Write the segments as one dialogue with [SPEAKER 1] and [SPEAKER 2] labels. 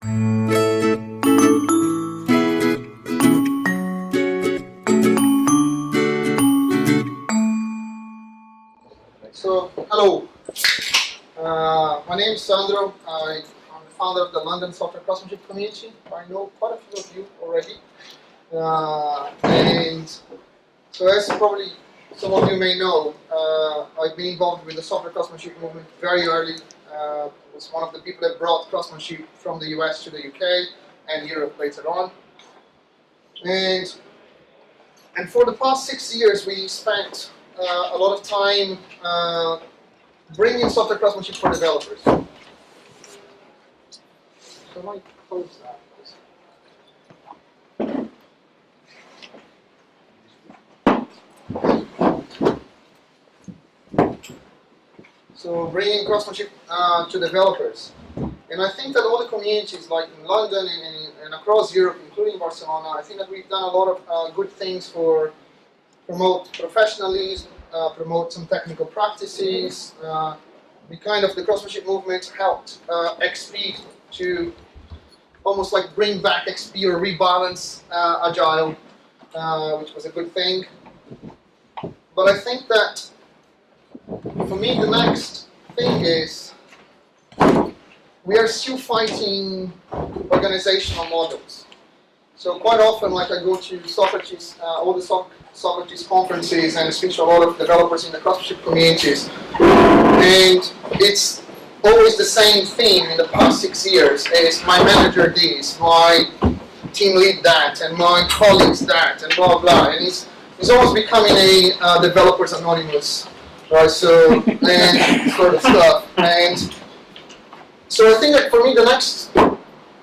[SPEAKER 1] So, hello. My name is Sandro. I'm the founder of the London Software Craftsmanship community. I know quite a few of you already. And so, as probably some of you may know, I've been involved with the software craftsmanship movement very early. I was one of the people that brought craftsmanship from the US to the UK and Europe later on. And for the past 6 years, we spent a lot of time bringing software craftsmanship for developers. So I might close that. So bringing craftsmanship to developers. And I think that all the communities, like in London and across Europe, including Barcelona, I think that we've done a lot of good things for promote professionalism, promote some technical practices. The craftsmanship movement helped XP to almost like bring back XP or rebalance Agile, which was a good thing. But I think that for me the next thing is we are still fighting organizational models. So quite often, like I go to Socrates, all the Socrates conferences and speak to a lot of developers in the craftsmanship communities, and it's always the same theme in the past 6 years. Is my manager this, my team lead that, and my colleagues that, and blah blah. And it's almost becoming a developers anonymous, right? So and sort of stuff. And so I think that for me the next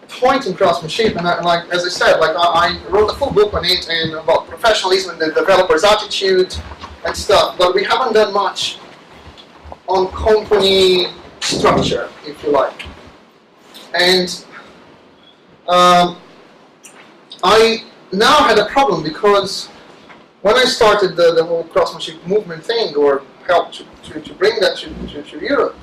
[SPEAKER 1] point in craftsmanship, and as I said, I wrote a full book on it and about professionalism and the developer's attitude and stuff, but we haven't done much on company structure, if you like. And I now had a problem because when I started the whole craftsmanship movement thing, or helped to bring that to Europe,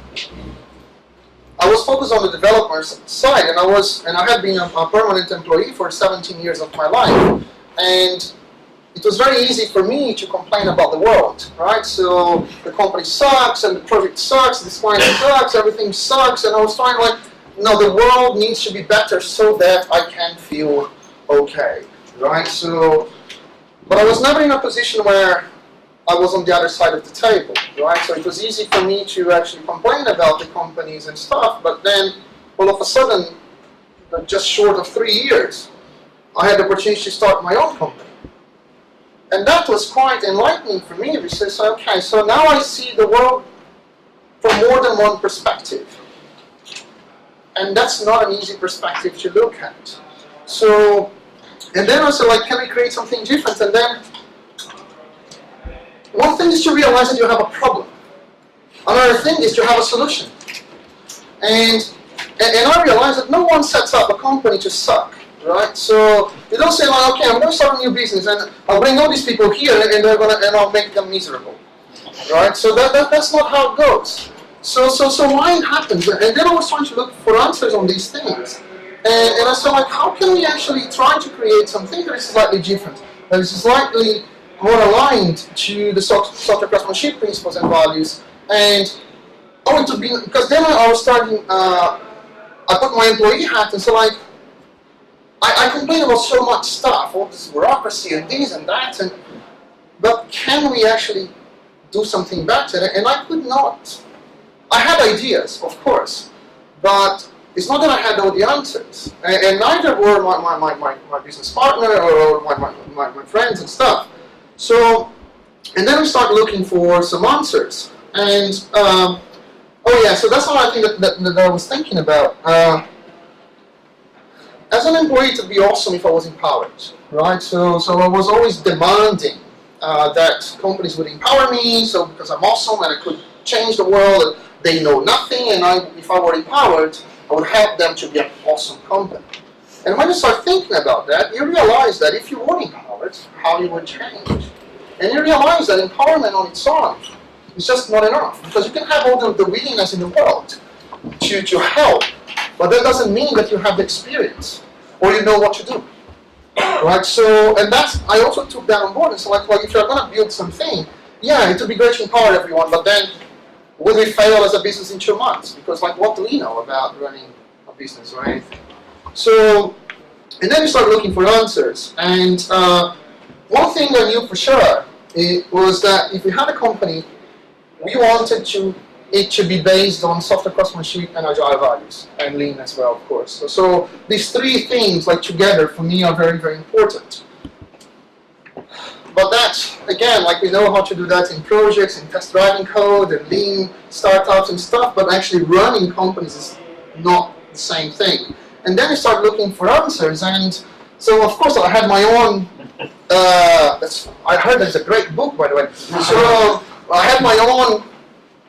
[SPEAKER 1] I was focused on the developer's side, and I had been a permanent employee for 17 years of my life, and it was very easy for me to complain about the world, right? So the company sucks, and the project sucks, this client sucks, everything sucks, and I was trying no, the world needs to be better so that I can feel okay, right? So, but I was never in a position where I was on the other side of the table, right? So it was easy for me to actually complain about the companies and stuff, but then all of a sudden, just short of 3 years, I had the opportunity to start my own company. And that was quite enlightening for me, because, okay, so now I see the world from more than one perspective. And that's not an easy perspective to look at. So, and then I said, can we create something different? And then one thing is to realize that you have a problem. Another thing is to have a solution. And I realized that no one sets up a company to suck, right? So you don't say okay, I'm going to start a new business and I'll bring all these people here and I'll make them miserable, right? So that's not how it goes. So why it happens? And then I was trying to look for answers on these things. And I said, how can we actually try to create something that is slightly different, that is slightly more aligned to the software craftsmanship principles and values, and because then I was starting, I put my employee hat, and so I complain about so much stuff, all this bureaucracy and this and that, but can we actually do something better? And I could not. I had ideas, of course, but it's not that I had all the answers, and neither were my business partner or my friends and stuff. So, and then we start looking for some answers, and so that's all I think that I was thinking about. As an employee, it would be awesome if I was empowered, right? So I was always demanding that companies would empower me, so because I'm awesome and I could change the world, they know nothing, and if I were empowered, I would help them to be an awesome company. And when you start thinking about that, you realize that if you were empowered, how you would change. And you realize that empowerment on its own is just not enough, because you can have all the willingness in the world to help, but that doesn't mean that you have the experience or you know what to do. Right? So, and I also took that on board. And so, like if you're going to build something, yeah, it would be great to empower everyone, but then will we fail as a business in 2 months? Because, like, what do we know about running a business or anything? So, and then you start looking for answers. And one thing I knew for sure was that if we had a company, we wanted it to be based on software craftsmanship and agile values, and lean as well, of course. So these 3 things, like, together for me are very, very important. But that, again, like, we know how to do that in projects, in test driving code, and lean startups and stuff, but actually running companies is not the same thing. And then you start looking for answers, and so of course I had my own, I heard there's a great book, by the way, so I had my own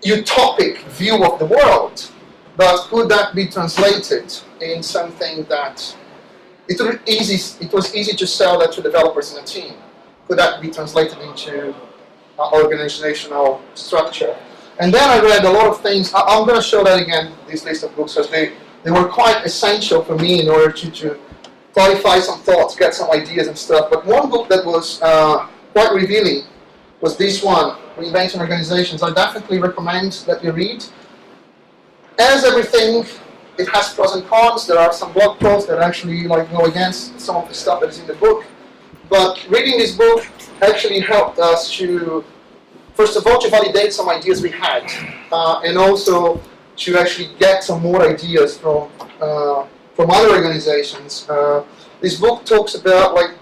[SPEAKER 1] utopic view of the world, but could that be translated in something that it was easy to sell that to developers in a team? Could that be translated into organizational structure? And then I read a lot of things. I'm going to show that again, this list of books, because they were quite essential for me in order to clarify some thoughts, get some ideas and stuff. But one book that was quite revealing was this one, Reinventing Organizations. I definitely recommend that you read. As everything, it has pros and cons. There are some blog posts that actually, like, go against some of the stuff that is in the book. But reading this book actually helped us to, first of all, to validate some ideas we had, and also to actually get some more ideas from other organizations. This book talks about, like,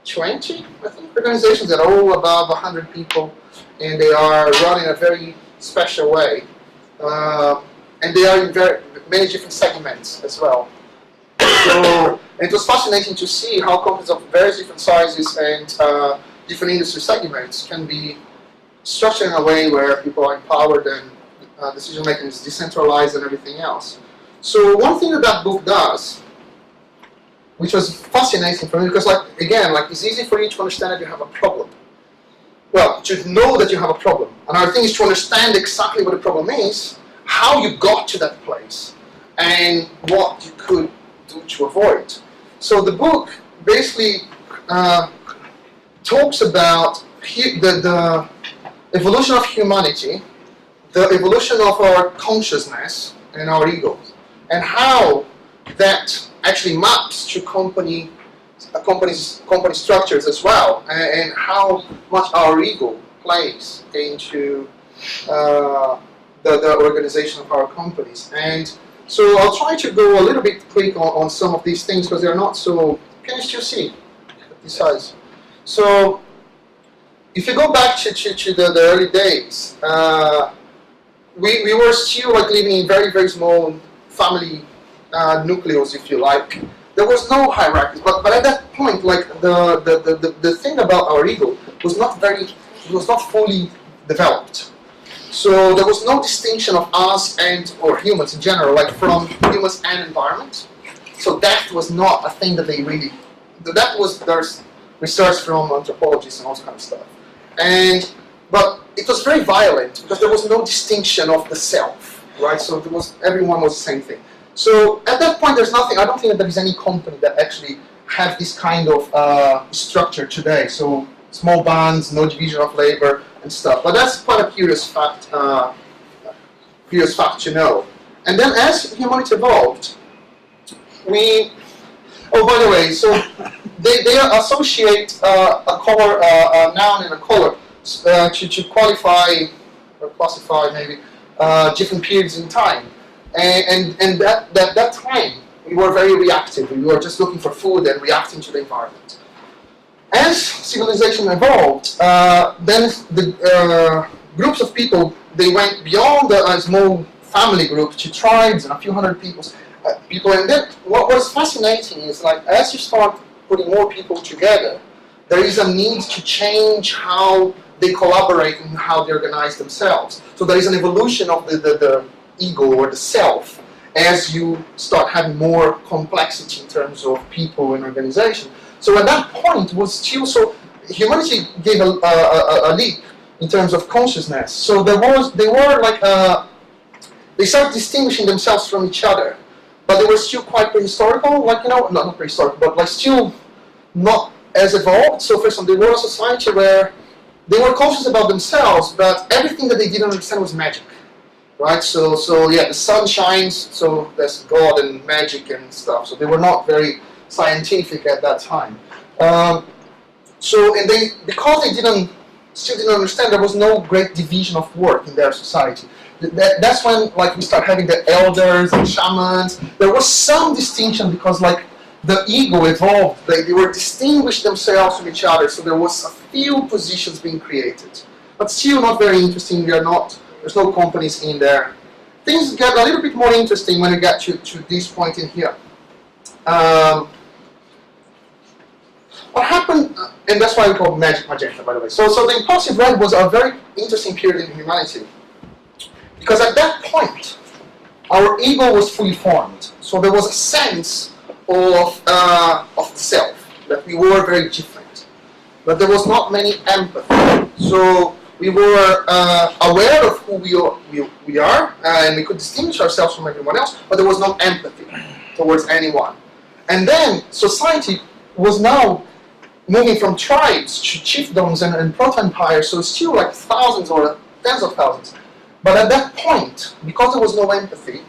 [SPEAKER 1] 20, I think, organizations that are all above 100 people, and they are run in a very special way. And they are in many different segments as well. So it was fascinating to see how companies of various different sizes and different industry segments can be structured in a way where people are empowered and decision making is decentralized and everything else. So one thing that book does, which was fascinating for me, because, like, again, like, it's easy for you to understand that you have a problem. Well, to know that you have a problem. Another thing is to understand exactly what the problem is, how you got to that place, and what you could do to avoid. So the book basically talks about the evolution of humanity, the evolution of our consciousness and our egos, and how that actually maps to company structures as well, and how much our ego plays into the organization of our companies. And so I'll try to go a little bit quick on some of these things because they're not so. Can you still see this size? So if you go back to the early days, we were still, like, living in very, very small family nucleus, if you like. There was no hierarchy, but at that point, like, the thing about our ego was not fully developed. So there was no distinction of us or humans in general, like, from humans and environment. So that was not a thing that there's research from anthropologists and all that kind of stuff. But it was very violent because there was no distinction of the self, right? So everyone was the same thing. So at that point, there's nothing. I don't think that there is any company that actually have this kind of structure today. So small bands, no division of labor and stuff. But that's quite a curious fact to know. And then as humanity evolved, oh, by the way, so they associate a color, a noun and a color to qualify or classify maybe different periods in time. And that time, we were very reactive. We were just looking for food and reacting to the environment. As civilization evolved, then the groups of people, they went beyond a small family group to tribes and a few hundred people. And then what was fascinating is, like, as you start putting more people together, there is a need to change how they collaborate and how they organize themselves. So there is an evolution of the ego or the self as you start having more complexity in terms of people and organization. So at that point was still so humanity gave a leap in terms of consciousness. So they started distinguishing themselves from each other. but they were still quite prehistorical, like, not prehistorical, but like still not as evolved. So for example, they were a society where they were conscious about themselves, but everything that they didn't understand was magic, right? So yeah, the sun shines, so there's God and magic and stuff. So they were not very scientific at that time. And because they still didn't understand, there was no great division of work in their society. That's when like we start having the elders and shamans. There was some distinction because like the ego evolved. They were distinguished themselves from each other. So there was a few positions being created, but still not very interesting. There's no companies in there. Things get a little bit more interesting when we get to this point in here. What happened, and that's why we call Magic Magenta, by the way. So the impulsive red was a very interesting period in humanity, because at that point, our ego was fully formed. So there was a sense of self, that we were very different. But there was not many empathy. So we were aware of who we are, and we could distinguish ourselves from everyone else, but there was no empathy towards anyone. And then society was now moving from tribes to chiefdoms and proto-empires, so still like thousands or tens of thousands. But at that point, because there was no empathy,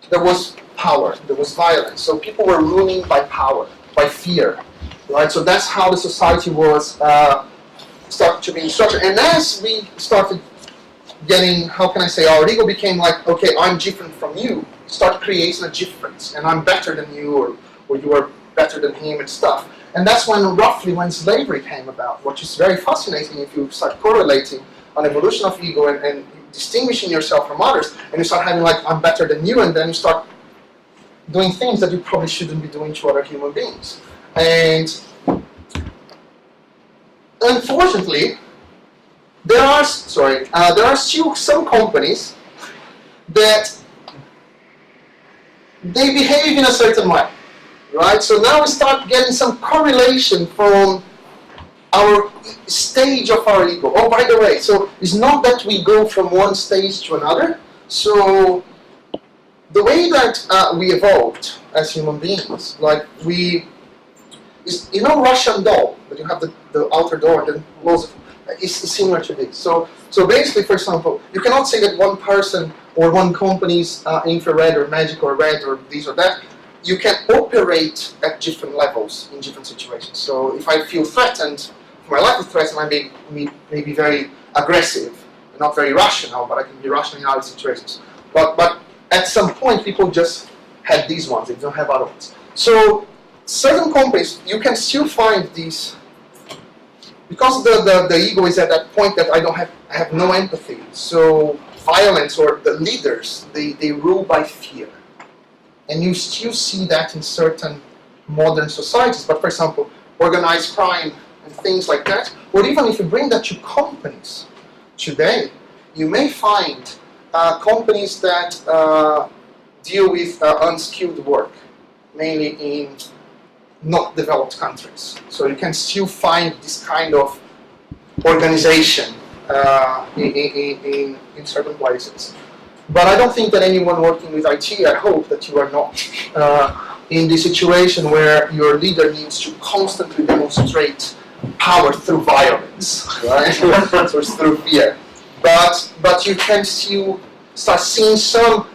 [SPEAKER 1] there was power, there was violence. So people were ruling by power, by fear, right? So that's how the society was started to be structured. And as we started getting, how can I say, our ego became like, okay, I'm different from you. Start creating a difference, and I'm better than you, or you are better than him and stuff. And that's roughly when slavery came about, which is very fascinating if you start correlating an evolution of ego and distinguishing yourself from others, and you start having like, I'm better than you, and then you start doing things that you probably shouldn't be doing to other human beings. And unfortunately, there are still some companies that they behave in a certain way. Right, so now we start getting some correlation from our stage of our ego. Oh, by the way, so it's not that we go from one stage to another. So the way that we evolved as human beings, like Russian doll, that you have the outer door and then close it, is similar to this. So basically, for example, you cannot say that one person or one company's infrared or magic or red or this or that. You can operate at different levels in different situations. So if I feel threatened, if my life is threatened, I may be very aggressive, not very rational, but I can be rational in other situations. But at some point, people just had these ones, they don't have other ones. So certain companies, you can still find these, because the ego is at that point that I have no empathy. So violence, or the leaders, they rule by fear. And you still see that in certain modern societies. But for example, organized crime and things like that, or even if you bring that to companies today, you may find companies that deal with unskilled work, mainly in not developed countries. So you can still find this kind of organization in certain places. But I don't think that anyone working with IT, I hope that you are not in the situation where your leader needs to constantly demonstrate power through violence, right? Or through fear. But you can still start seeing some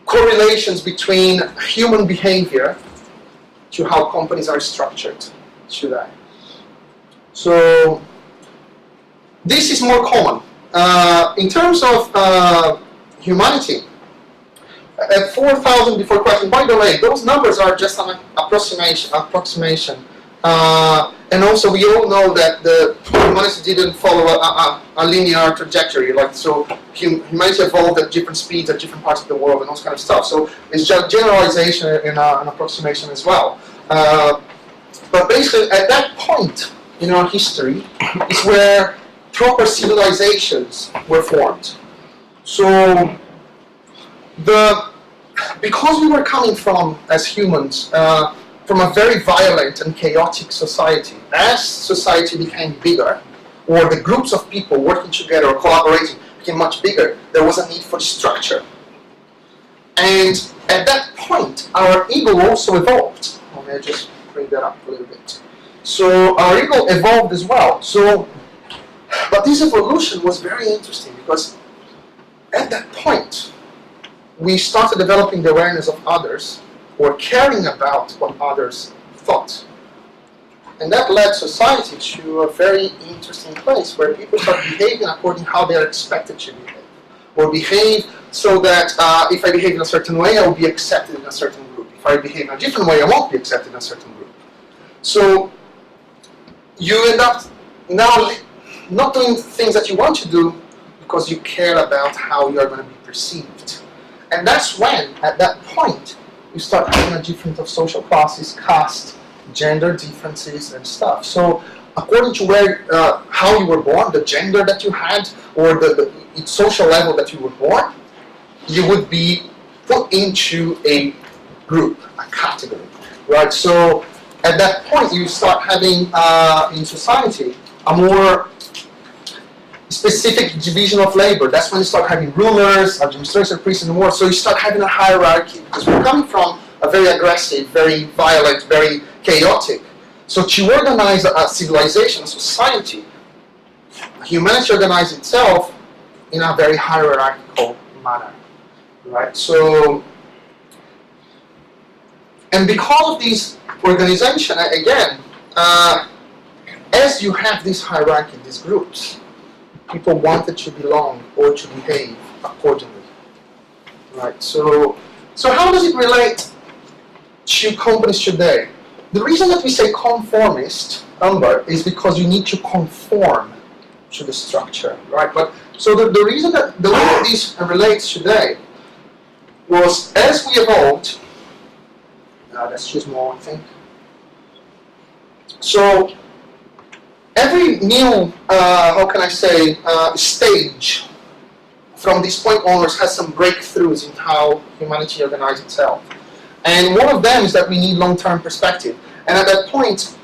[SPEAKER 1] correlations between human behavior to how companies are structured today. So this is more common. In terms of humanity, at 4,000 before Christ, by the way, those numbers are just an approximation. And also we all know that the humanity didn't follow a linear trajectory, like so humanity evolved at different speeds at different parts of the world and all kind of stuff. So it's just generalization and an approximation as well. But basically at that point in our history is where proper civilizations were formed. So because we were coming from, as humans, from a very violent and chaotic society, as society became bigger, or the groups of people working together or collaborating became much bigger, there was a need for structure. And at that point, our ego also evolved. Let me just bring that up a little bit. So our ego evolved as well. So, but this evolution was very interesting because at that point, we started developing the awareness of others or caring about what others thought. And that led society to a very interesting place where people start behaving according to how they are expected to behave. Or behave so that if I behave in a certain way, I will be accepted in a certain group. If I behave in a different way, I won't be accepted in a certain group. So you end up now not doing things that you want to do because you care about how you are going to be perceived. And that's when, at that point, you start having a difference of social classes, caste, gender differences and stuff. So according to where, how you were born, the gender that you had, or the social level that you were born, you would be put into a group, a category, right? So at that point, you start having in society a more specific division of labor. That's when you start having rulers, administrators, priests, and more. So you start having a hierarchy because we're coming from a very aggressive, very violent, very chaotic. So to organize a civilization, a society, humanity organizes itself in a very hierarchical manner, right? So, and because of this organization, again, as you have this hierarchy, these groups, people wanted to belong or to behave accordingly, right? So how does it relate to companies today? The reason that we say conformist, Umber, is because you need to conform to the structure, right? But so the reason that the way that this relates today was as we evolved. Let's choose more, I think. So every new, how can I say, stage from this point onwards has some breakthroughs in how humanity organizes itself. And one of them is that we need long-term perspective. And at that point,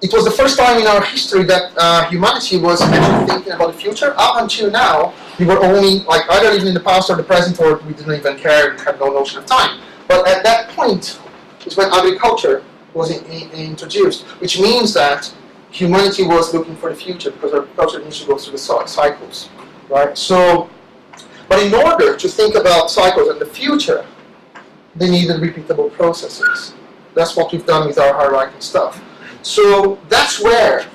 [SPEAKER 1] it was the first time in our history that humanity was actually thinking about the future. Up until now, we were only like either living in the past or the present, or we didn't even care and had no notion of time. But at that point is when agriculture was introduced, which means that humanity was looking for the future because agriculture needs to go through the cycles, right? So, but in order to think about cycles and the future, they needed repeatable processes. That's what we've done with our hierarchy stuff. So that's where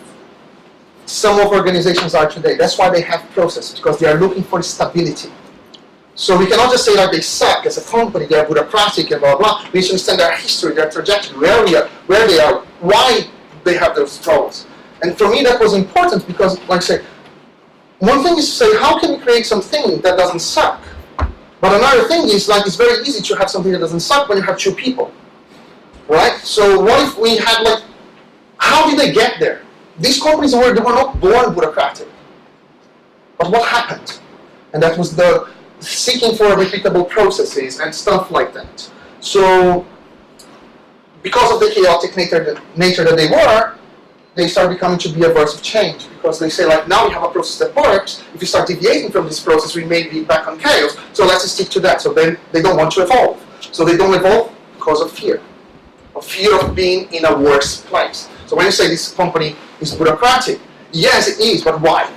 [SPEAKER 1] some of organizations are today. That's why they have processes, because they are looking for stability. So we cannot just say that they suck as a company, they are bureaucratic and blah, blah. We need to understand their history, their trajectory, where they are, why they have those troubles. And for me that was important because, like I say, one thing is to say, how can we create something that doesn't suck? But another thing is, like, it's very easy to have something that doesn't suck when you have two people, right? So what if we had, like, how did they get there? These companies they were not born bureaucratic. But what happened? And that was the seeking for repeatable processes and stuff like that. So because of the chaotic nature that they were, they start becoming to be averse of change, because they say, like, now we have a process that works. If you start deviating from this process, we may be back on chaos. So let's stick to that. So then they don't want to evolve. So they don't evolve because of fear of being in a worse place. So when you say this company is bureaucratic, yes, it is, but why?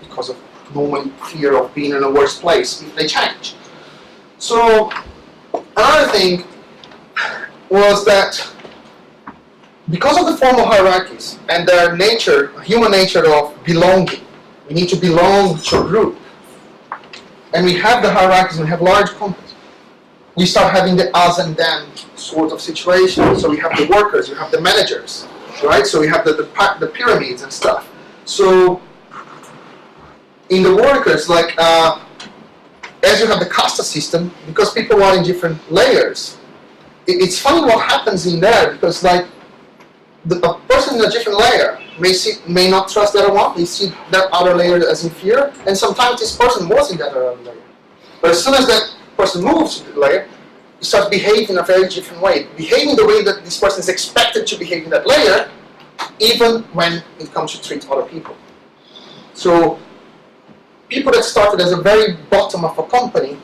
[SPEAKER 1] Because of normally fear of being in a worse place if they change. So another thing was that because of the formal hierarchies and their nature, human nature of belonging, we need to belong to a group. And we have the hierarchies and we have large companies. We start having the us and them sort of situation. So we have the workers, you have the managers, right? So we have the pyramids and stuff. So in the workers, like as you have the caste system, because people are in different layers, it's funny what happens in there, because like a person in a different layer may not trust the other one, they see that other layer as inferior, and sometimes this person was in that other layer. But as soon as that person moves to the layer, he starts behaving in a very different way, behaving the way that this person is expected to behave in that layer, even when it comes to treat other people. So people that started as a very bottom of a company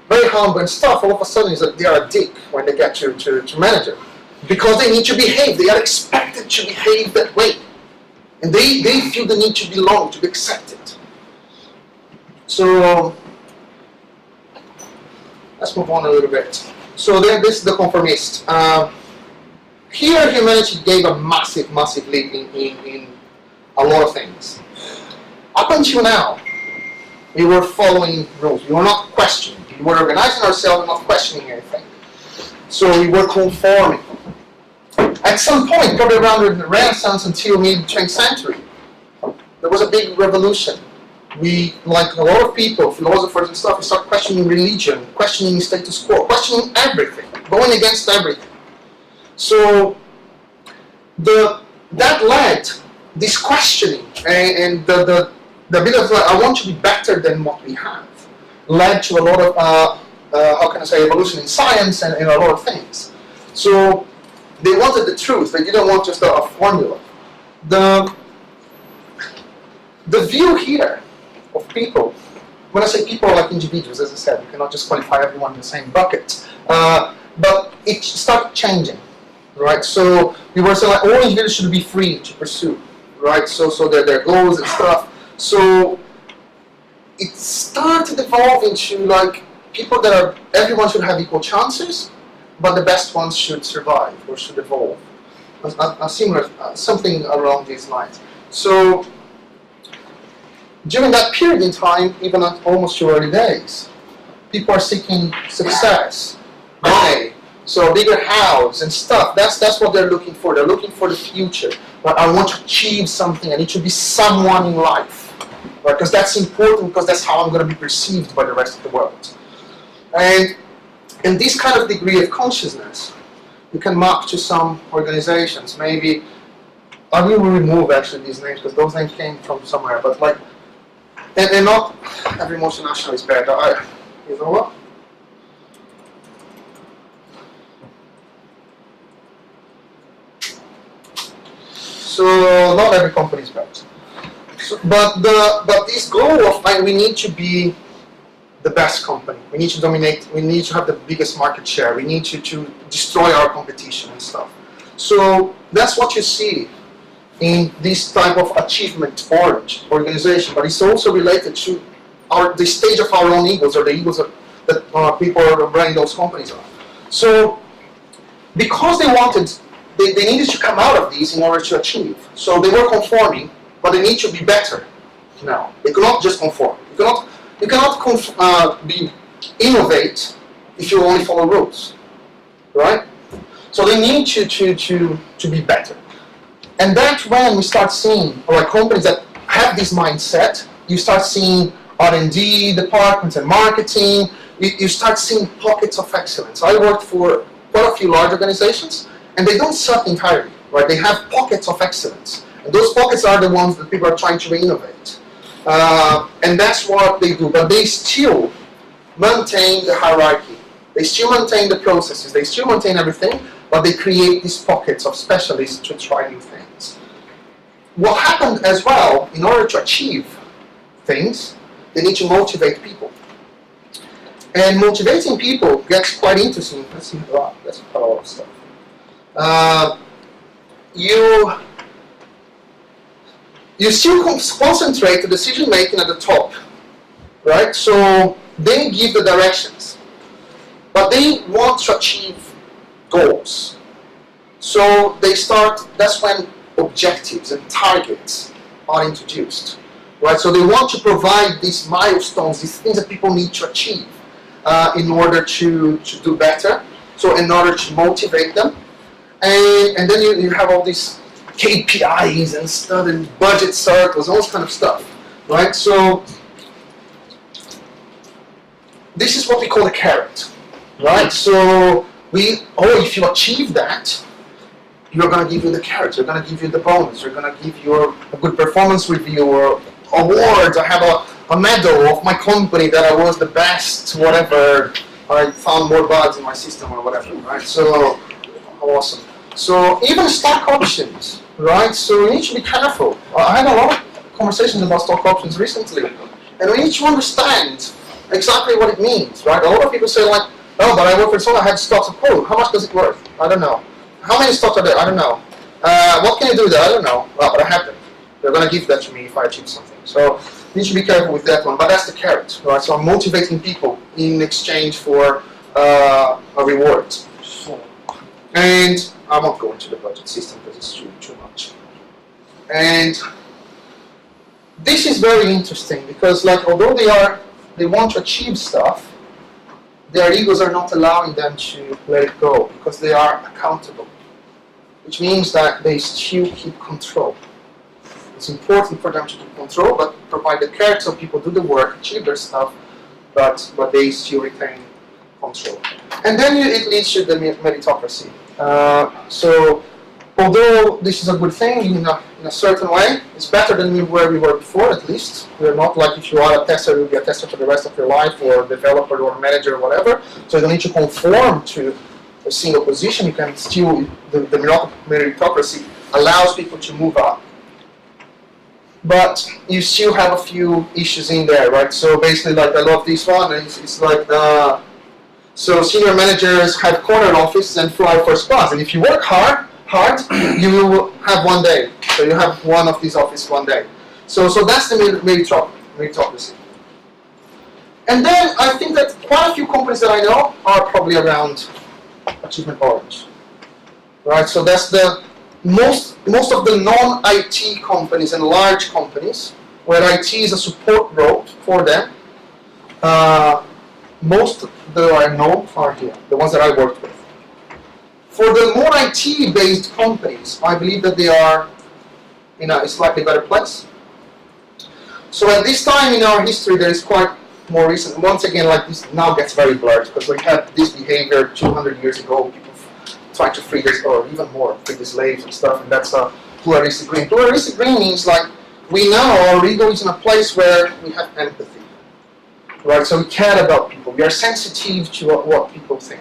[SPEAKER 1] very humble and stuff, all of a sudden is that they are a dick when they get to manager. Because they need to behave, they are expected to behave that way. And they feel the need to belong, to be accepted. So, let's move on a little bit. So then this is the conformist. Here humanity gave a massive leap in a lot of things. Up until now, we were following rules. We were not questioning. We were organizing ourselves and not questioning anything. So we were conforming. At some point, probably around the Renaissance until mid-20th century, there was a big revolution. We, like a lot of people, philosophers and stuff, we start questioning religion, questioning status quo, questioning everything, going against everything. So that led this questioning and the ability of I want to be better than what we have, led to a lot of how can I say, evolution in science and a lot of things. So they wanted the truth. They didn't want just a formula. The view here of people, when I say people, like individuals, as I said, you cannot just qualify everyone in the same bucket. But it started changing, right? So we were saying like all individuals should be free to pursue, right? So their goals and stuff. So it started evolving to like people that are, everyone should have equal chances, but the best ones should survive or should evolve. A similar, something along these lines. So during that period in time, even at almost your early days, people are seeking success, money, so a bigger house and stuff. That's what they're looking for. They're looking for the future. But I want to achieve something. I need to be someone in life, right? Because that's important. Because that's how I'm going to be perceived by the rest of the world. And in this kind of degree of consciousness, you can map to some organizations. Maybe I will remove actually these names because those names came from somewhere. But like. And not every multinational is bad. You know what? So not every company is bad. So, but this goal of we need to be the best company. We need to dominate. We need to have the biggest market share. We need to destroy our competition and stuff. So that's what you see in this type of achievement organization, but it's also related to the stage of our own egos, or the egos that people are running those companies on. So, because they needed to come out of these in order to achieve. So they were conforming, but they need to be better now. They cannot just conform. You cannot innovate if you only follow rules, right? So they need to be better. And that's when we start seeing, like companies that have this mindset, you start seeing R&D departments and marketing, you start seeing pockets of excellence. I worked for quite a few large organizations, and they don't suck entirely, right? They have pockets of excellence. And those pockets are the ones that people are trying to innovate. And that's what they do, but they still maintain the hierarchy. They still maintain the processes, they still maintain everything, but they create these pockets of specialists to try new things. What happened as well, in order to achieve things, they need to motivate people. And motivating people gets quite interesting. Let's see, that's a lot of stuff. You still concentrate the decision making at the top, right? So they give the directions, but they want to achieve goals. So they start, that's when objectives and targets are introduced, right? So they want to provide these milestones, these things that people need to achieve in order to do better, so in order to motivate them. And then you have all these KPIs and stuff, and budget circles, all this kind of stuff, right? So this is what we call the carrot, right? So if you achieve that, you're going to give you the carrot, you're going to give you the bonus, you're going to give you a good performance review or awards. I have a medal of my company that I was the best, whatever, I found more bugs in my system or whatever, right? So, awesome. So, even stock options, right? So, we need to be careful. I had a lot of conversations about stock options recently, and we need to understand exactly what it means, right? A lot of people say like, oh, but I work for someone, I had stocks of code. How much does it worth? I don't know. How many stocks are there? I don't know. What can you do with that? I don't know. Well, but I have them. They're going to give that to me if I achieve something. So you need to be careful with that one. But that's the carrot, right? So I'm motivating people in exchange for a reward. And I won't go into the budget system because it's too much. And this is very interesting because, like, although they want to achieve stuff, their egos are not allowing them to let it go because they are accountable, which means that they still keep control. It's important for them to keep control, but provide the carrot so people do the work, achieve their stuff, but they still retain control. And then it leads to the meritocracy. So although this is a good thing in a certain way, it's better than where we were before, at least. We're not like if you are a tester, you'll be a tester for the rest of your life, or developer, or manager, or whatever. So you don't need to conform to a single position. You can still, the meritocracy allows people to move up. But you still have a few issues in there, right? So basically, like, I love this one, it's like, so senior managers have corner office and fly first class, and if you work hard, you will have one day. So you have one of these offices one day. So that's the meritocracy. And then I think that quite a few companies that I know are probably around achievement orange, right? So that's the most of the non-IT companies and large companies where IT is a support role for them. Most that I know are here, the ones that I worked with. For the more IT-based companies, I believe that they are in a slightly better place. So at this time in our history, there is quite more recent. Once again, like this now gets very blurred because we had this behavior 200 years ago. People trying to free this, or even more, free the slaves and stuff, and that's a pluralistic green. Pluralistic green means like we now our ego is in a place where we have empathy, right? So we care about people. We are sensitive to what people think.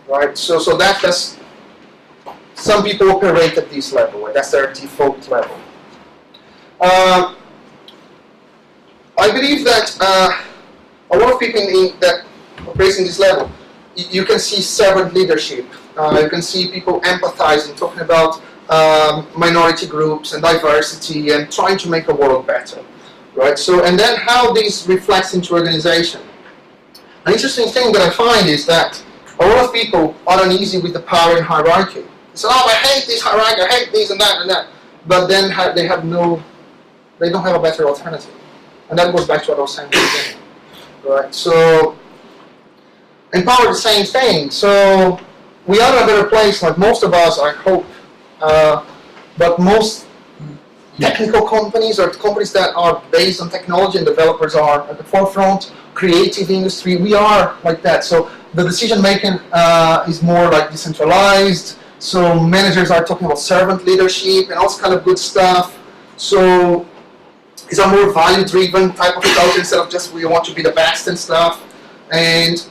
[SPEAKER 1] Right, so that's some people operate at this level, right? That's their default level. I believe that a lot of people that operate in this level, you can see servant leadership. You can see people empathizing, talking about minority groups and diversity and trying to make a world better, right? So, and then how this reflects into organization. An interesting thing that I find is that a lot of people are uneasy with the power and hierarchy. They say, oh, I hate this hierarchy, I hate this and that. But then they don't have a better alternative. And that goes back to what I was saying at the beginning. Right? So, and power is the same thing. So, we are in a better place, like most of us, I hope. But most technical companies or companies that are based on technology and developers are at the forefront, creative industry, we are like that. So, the decision making is more like decentralized. So managers are talking about servant leadership and all this kind of good stuff. So it's a more value-driven type of culture instead of just we want to be the best and stuff. And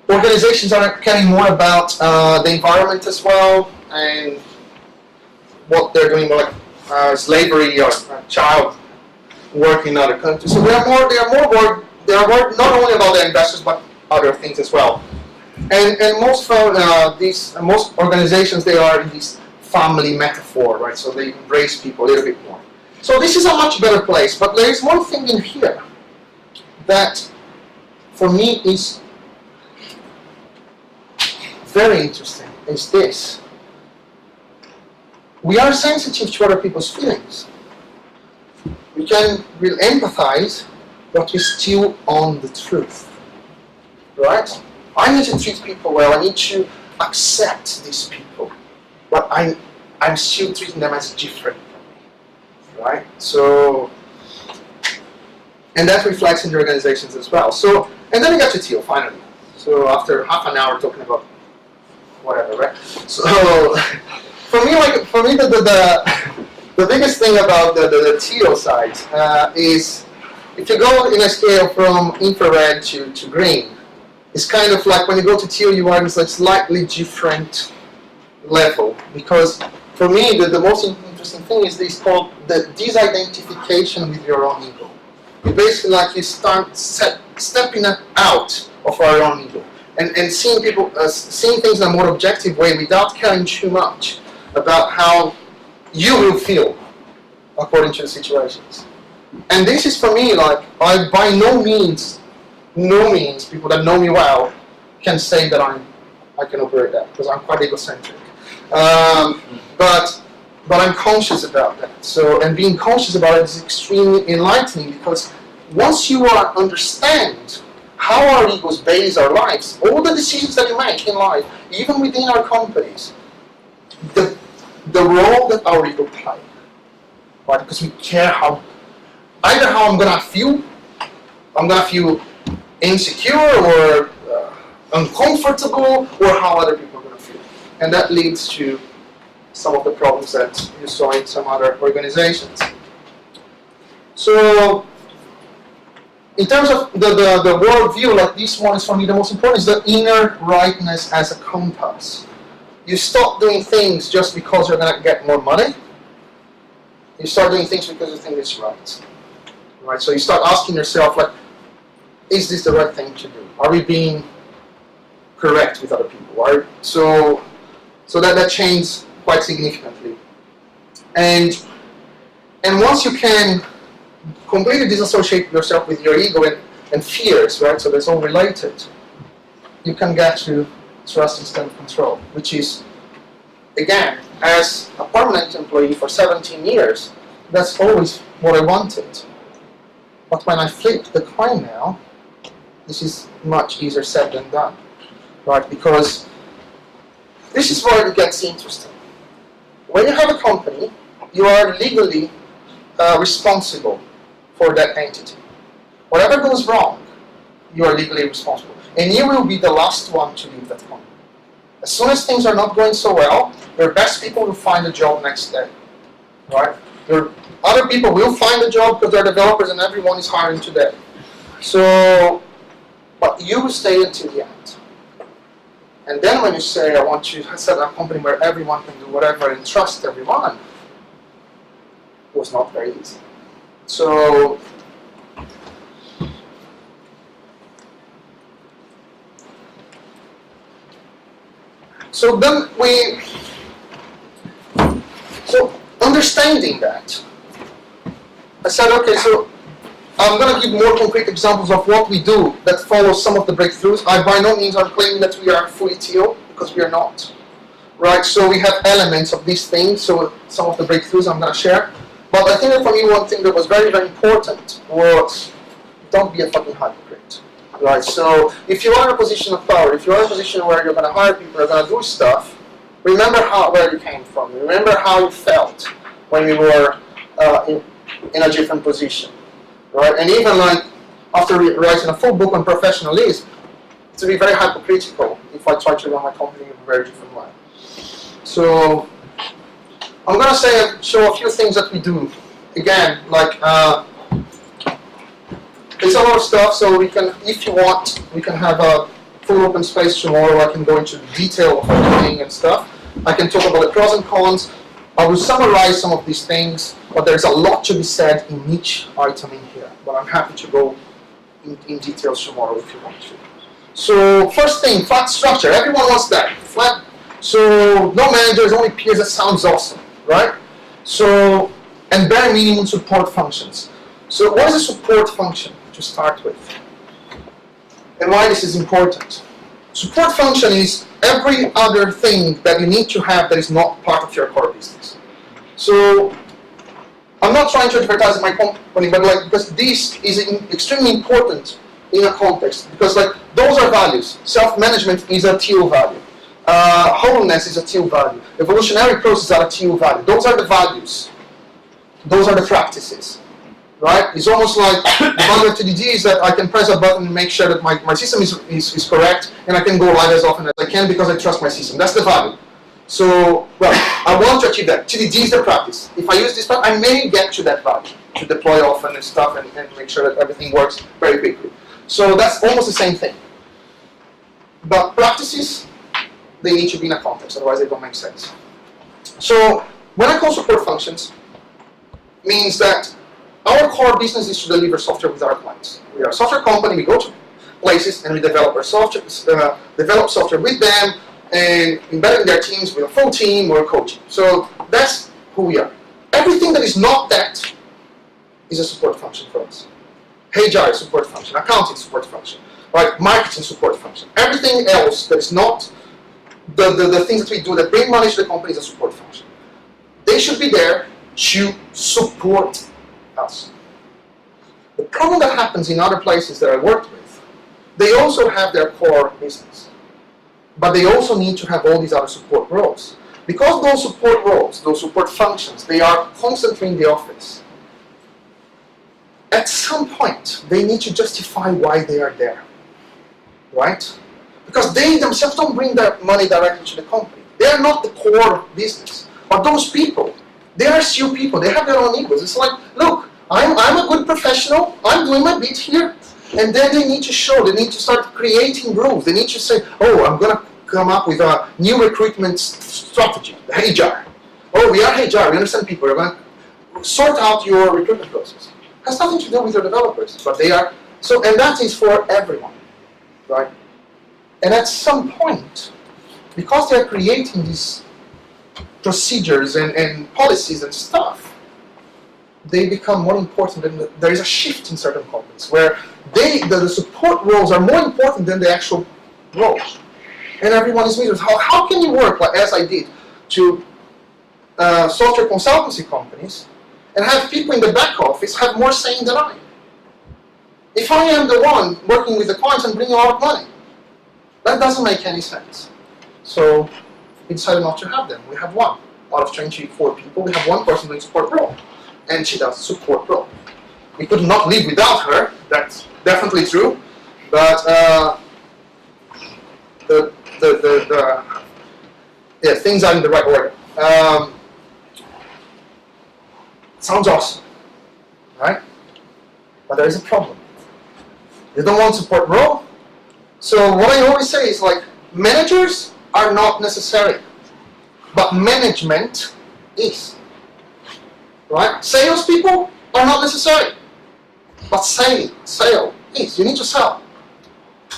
[SPEAKER 1] organizations are caring more about the environment as well and what they're doing, like slavery or child work in other countries. So they are worried not only about their investors but other things as well. And most organizations, they are in this family metaphor, right? So they embrace people a little bit more. So this is a much better place. But there is one thing in here that for me is very interesting. Is this: we are sensitive to other people's feelings. We will empathize, but we still own the truth, right? I need to treat people well. I need to accept these people, but I'm still treating them as different from me, right? So, and that reflects in the organizations as well. So, and then we got to Teal finally. So after half an hour talking about whatever, right? So for me, the biggest thing about the Teal side is if you go in a scale from infrared to green, it's kind of like when you go to Teal, you are in a slightly different level. Because for me, the most interesting thing is this called the disidentification with your own ego. It's basically like you start stepping out of our own ego and seeing people, seeing things in a more objective way without caring too much about how you will feel according to the situations. And this is for me, like, I by no means, people that know me well can say that I can operate that, because I'm quite egocentric. But I'm conscious about that. So, and being conscious about it is extremely enlightening, because once you understand how our egos base our lives, all the decisions that you make in life, even within our companies, the role that our ego play, right? Because we care either how I'm gonna feel insecure or uncomfortable, or how other people are gonna feel, and that leads to some of the problems that you saw in some other organizations. So, in terms of the worldview, like this one is for me the most important, is the inner rightness as a compass. You stop doing things just because you're going to get more money. You start doing things because you think it's right. Right? So you start asking yourself, like, is this the right thing to do? Are we being correct with other people? So that changes quite significantly. And once you can completely disassociate yourself with your ego and fears, right? So that's all related. You can get to trust instead of control, which is, again, as a permanent employee for 17 years, that's always what I wanted. But when I flip the coin now, this is much easier said than done, right? Because this is where it gets interesting. When you have a company, you are legally responsible for that entity. Whatever goes wrong, you are legally responsible. And you will be the last one to leave that company. As soon as things are not going so well, your best people will find a job next day, right? Your other people will find a job because they're developers and everyone is hiring today. So, but you will stay until the end. And then when you say, I want to set up a company where everyone can do whatever and trust everyone, it was not very easy. So then so understanding that, I said, okay, so I'm going to give more concrete examples of what we do that follows some of the breakthroughs. I by no means are claiming that we are fully Teal, because we are not. Right, so we have elements of these things, so some of the breakthroughs I'm going to share. But I think that for me one thing that was very, very important was, don't be a fucking hypocrite. Right, so if you are in a position of power, if you're in a position where you're going to hire people, you're going to do stuff, remember where you came from. Remember how you felt when you were in a different position. Right, and even like after writing a full book on professionalism, to be very hypocritical if I try to run my company in a very different way. So I'm going to show a few things that we do. Again, like it's a lot of stuff, so we can, if you want, we can have a full open space tomorrow. I can go into detail of everything and stuff. I can talk about the pros and cons. I will summarize some of these things, but there's a lot to be said in each item in here. But I'm happy to go in details tomorrow if you want to. So first thing, flat structure. Everyone wants that. Flat. So no managers, only peers. That sounds awesome, right? So, and bare minimum support functions. So what is a support function to start with? And why this is important? Support function is every other thing that you need to have that is not part of your core business. So I'm not trying to advertise my company, but like, because this is extremely important in a context, because like those are values. Self-management is a Teal value. Wholeness is a Teal value. Evolutionary processes are a Teal value. Those are the values. Those are the practices. Right? It's almost like the value of TDD is that I can press a button and make sure that my system is correct, and I can go live as often as I can because I trust my system. That's the value. So, well, I want to achieve that. TDD is the practice. If I use this part, I may get to that value, to deploy often and stuff and make sure that everything works very quickly. So that's almost the same thing. But practices, they need to be in a context, otherwise they don't make sense. So when I call support functions, means that Our core business is to deliver software with our clients. We are a software company. We go to places and we develop our software, develop software with them, and embedding their teams with a full team or a coaching. So that's who we are. Everything that is not that is a support function for us. HR is support function, accounting support function, right? Marketing support function. Everything else that is not the things that we do that bring money to the company is a support function. They should be there to support us. The problem that happens in other places that I worked with, they also have their core business, but they also need to have all these other support roles. Because those support roles, those support functions, they are constantly in the office. At some point, they need to justify why they are there, right? Because they themselves don't bring their money directly to the company. They are not the core business. But those people, they are still people. They have their own egos. It's like, look, I'm a good professional. I'm doing my bit here. And then they need to show. They need to start creating rules. They need to say, oh, I'm going to come up with a new recruitment strategy, the HR. Oh, we are HR. We understand people. We're going to sort out your recruitment process. It has nothing to do with your developers. But they are. So, and that is for everyone, right? And at some point, because they're creating these procedures and policies and stuff, they become more important. And there is a shift in certain companies where the support roles are more important than the actual roles. And everyone is measured. How can you work, like as I did, to software consultancy companies and have people in the back office have more saying than I? If I am the one working with the clients and bringing a lot of money, that doesn't make any sense. So we decided not to have them. We have one. Out of 24 people, we have one person doing support role. And she does support role. We could not live without her. That's definitely true. But things are in the right order. Sounds awesome, right? But there is a problem. You don't want support role. So what I always say is like, managers are not necessary, but management is, right? Salespeople are not necessary, but sale is. You need to sell,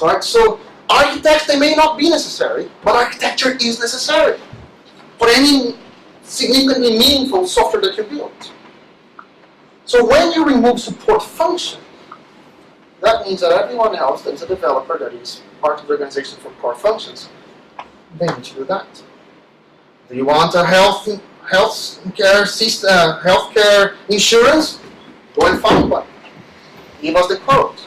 [SPEAKER 1] right? So architects, they may not be necessary, but architecture is necessary for any significantly meaningful software that you build. So when you remove support function, that means that everyone else that is a developer that is part of the organization for core functions, they need to do that. Do you want a healthcare system, healthcare insurance? Go and find one. Give us the quote.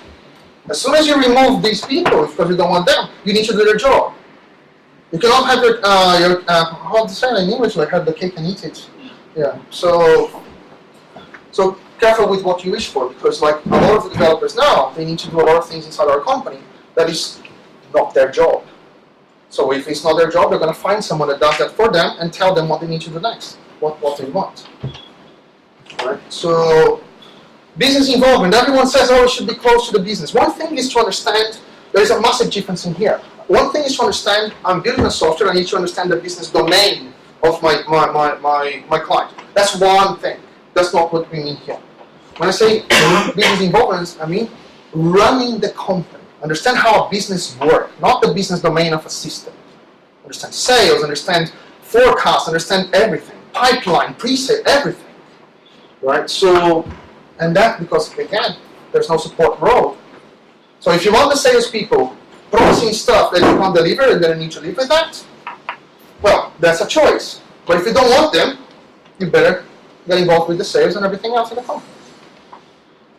[SPEAKER 1] As soon as you remove these people, because you don't want them, you need to do their job. You cannot have your how to say it in English, like have the cake and eat it. Yeah. So careful with what you wish for, because like a lot of the developers now, they need to do a lot of things inside our company that is not their job. So if it's not their job, they're going to find someone that does that for them and tell them what they need to do next, what they want. Right? So business involvement, everyone says, oh, it should be close to the business. One thing is to understand, there is a massive difference in here. One thing is to understand, I'm building a software, I need to understand the business domain of my client. That's one thing. That's not what we mean here. When I say business involvement, I mean running the company. Understand how a business works, not the business domain of a system. Understand sales, understand forecast, understand everything. Pipeline, pre-sale, everything. Right? So, and that because, again, there's no support role. So if you want the salespeople promising stuff that you can't deliver and then you need to live with that, well, that's a choice. But if you don't want them, you better get involved with the sales and everything else in the company.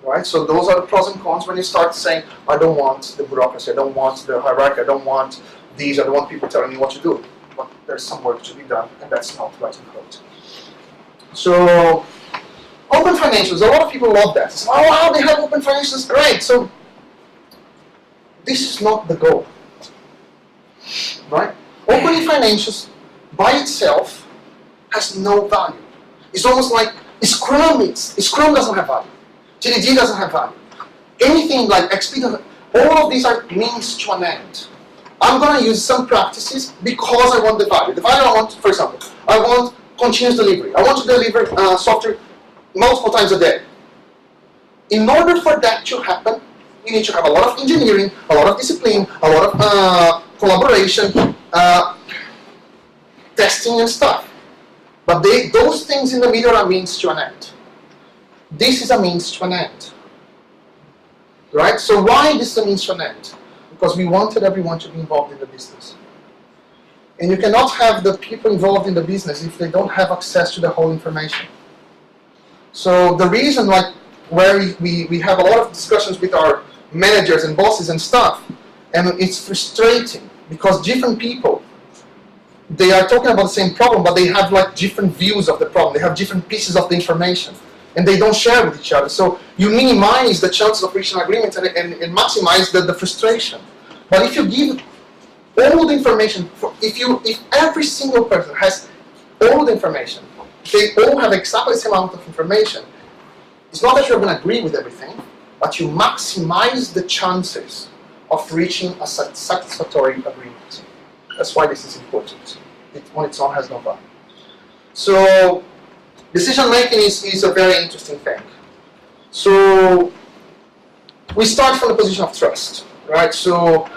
[SPEAKER 1] Right? So those are the pros and cons when you start saying, I don't want the bureaucracy, I don't want the hierarchy, I don't want these, I don't want people telling me what to do. But there's some work to be done, and that's not writing code. So, open financials, a lot of people love that. So, oh wow, they have open financials, great. So, this is not the goal. Right? Open financials by itself has no value. It's almost like Scrum doesn't have value. GDG doesn't have value. Anything like XP doesn't. All of these are means to an end. I'm going to use some practices because I want the value. The value I want, for example, I want continuous delivery. I want to deliver software multiple times a day. In order for that to happen, you need to have a lot of engineering, a lot of discipline, a lot of collaboration, testing and stuff. But those things in the middle are means to an end. This is a means to an end. Right? So why this is a means to an end? Because we wanted everyone to be involved in the business. And you cannot have the people involved in the business if they don't have access to the whole information. So the reason, like, where we have a lot of discussions with our managers and bosses and stuff, and it's frustrating because different people, they are talking about the same problem, but they have like different views of the problem. They have different pieces of the information, and they don't share with each other. So you minimize the chances of reaching an agreement and maximize the frustration. But if you give all the information, if every single person has all the information, they all have exactly the same amount of information, it's not that you're going to agree with everything, but you maximize the chances of reaching a satisfactory agreement. That's why this is important. It on its own has no value. So decision making is a very interesting thing. So we start from the position of trust, right? So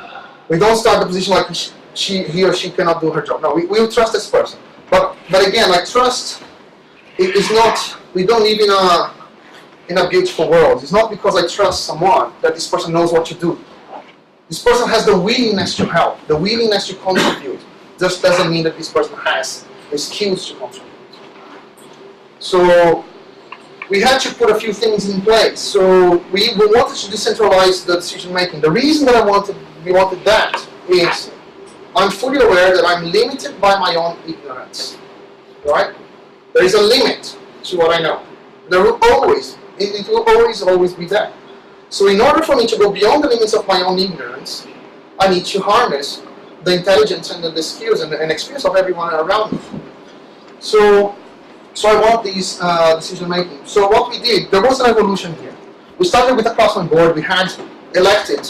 [SPEAKER 1] we don't start the position like he or she cannot do her job. No, we will trust this person. But again, like trust, it is not. We don't live in a beautiful world. It's not because I trust someone that this person knows what to do. This person has the willingness to help, the willingness to contribute. Just doesn't mean that this person has the skills to contribute. So we had to put a few things in place. So we wanted to decentralize the decision making. The reason that we wanted that is I'm fully aware that I'm limited by my own ignorance. Right? There is a limit to what I know. There will always, it will always be there. So in order for me to go beyond the limits of my own ignorance, I need to harness the intelligence and the skills and experience of everyone around me. So I want these decision making. So what we did, there was an evolution here. We started with a craftsman board. We had elected,